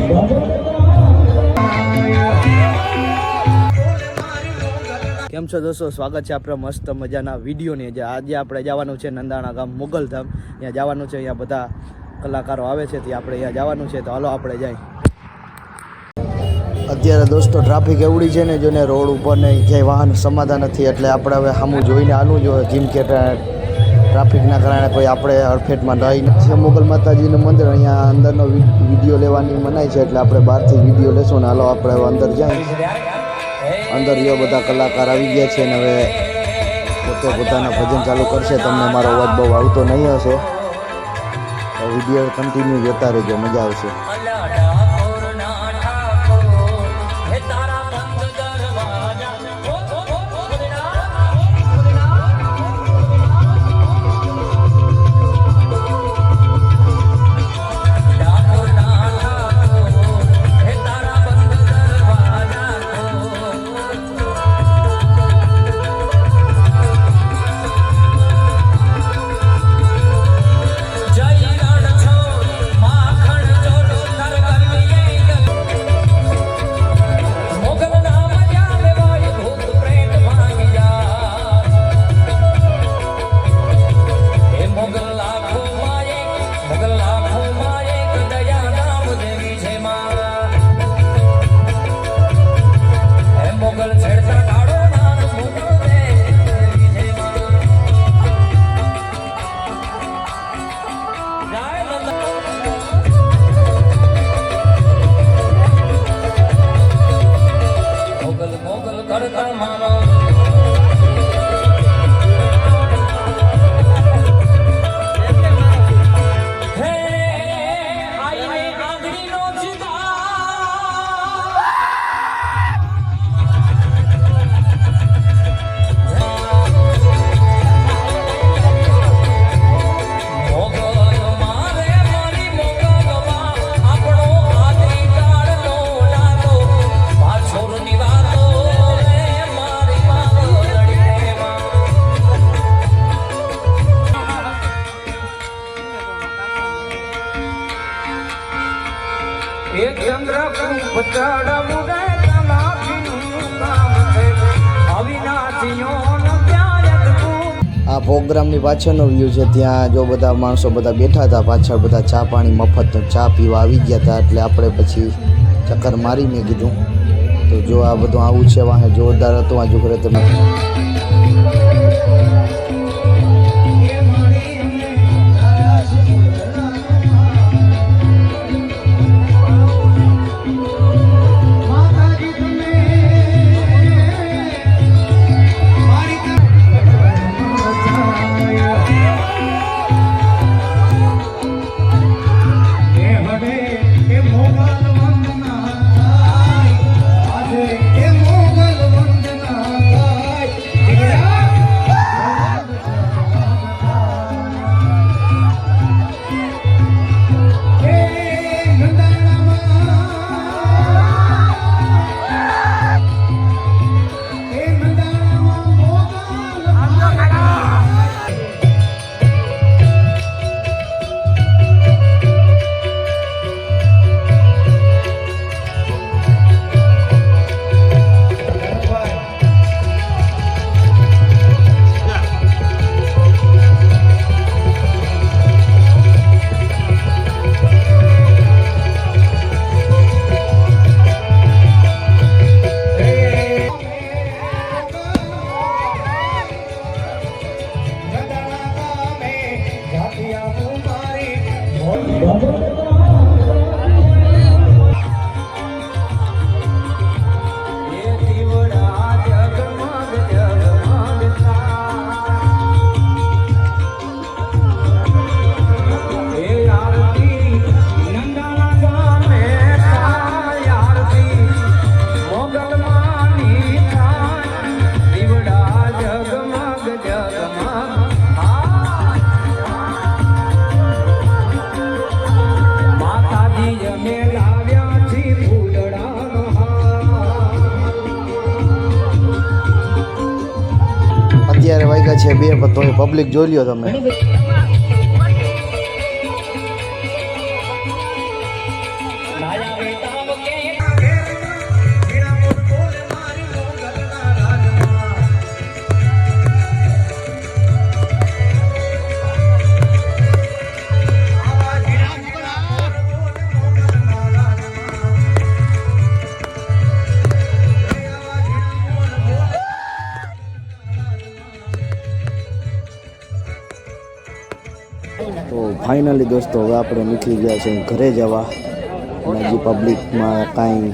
કેમ છો દોસ્તો, સ્વાગત છે આપણા મસ્ત મજાના વિડીયોની. આજે આપણે જવાનું છે નંદાણા ગામ મોગલધામ. ત્યાં જવાનું છે, અહીંયા બધા કલાકારો આવે છે, ત્યાં આપણે અહીંયા જવાનું છે. તો હાલો આપણે જાય. અત્યારે દોસ્તો ટ્રાફિક એવડી છે ને, જોને રોડ ઉપર ને ક્યાંય વાહન સમાતા નથી. એટલે આપણે હવે સામું જોઈને હાલવું જોઈએ, જેમ કે ટ્રાફિકના કારણે કોઈ આપણે હડફેટમાં રહી નથી. મોગલ માતાજીનું મંદિર, અહીંયા અંદરનો વિડીયો લેવાની મનાય છે, એટલે આપણે બહારથી વિડીયો લેશું ને હાલો આપણે હવે અંદર જાય. અંદર એવા બધા કલાકાર આવી ગયા છે ને હવે પોતે પોતાના ભજન ચાલુ કરશે. તમને મારો અવાજ બહુ આવતો નહીં હશે, વિડીયો કન્ટિન્યુ જોતા રહેજો, મજા આવશે. આ પ્રોગ્રામની પાછળનો વ્યૂ છે. ત્યાં જો બધા માણસો બધા બેઠા હતા, પાછળ બધા ચા પાણી મફત ચા પીવા આવી ગયા હતા. એટલે આપણે પછી ચક્કર મારી મેં કીધું તો જો આ બધું આવું છે. વાહે જોરદાર હતું આ છોકરે. તમે અત્યારે વાગ્યા છે 2, તો પબ્લિક જોઈ લ્યો તમે. તો ફાઇનલી દોસ્તો હવે આપણે નીકળી ગયા છે ઘરે જવા. અને હજી પબ્લિકમાં કાંઈ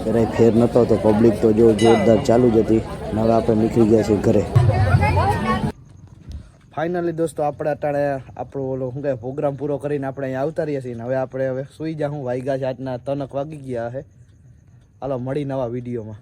જરાય ફેર નહોતો, તો પબ્લિક તો જો જોરદાર ચાલુ જ હતી. અને હવે આપણે નીકળી ગયા છીએ ઘરે. ફાઇનલી દોસ્તો આપણે અટાણે આપણો ઓલો શું કહે પ્રોગ્રામ પૂરો કરીને આપણે અહીંયા આવતા રહીએ છીએ. હવે આપણે સુઈ જાઉં. વાગ્યા છે આજના 3 વાગી ગયા છે. હાલો મળી નવા વિડીયોમાં.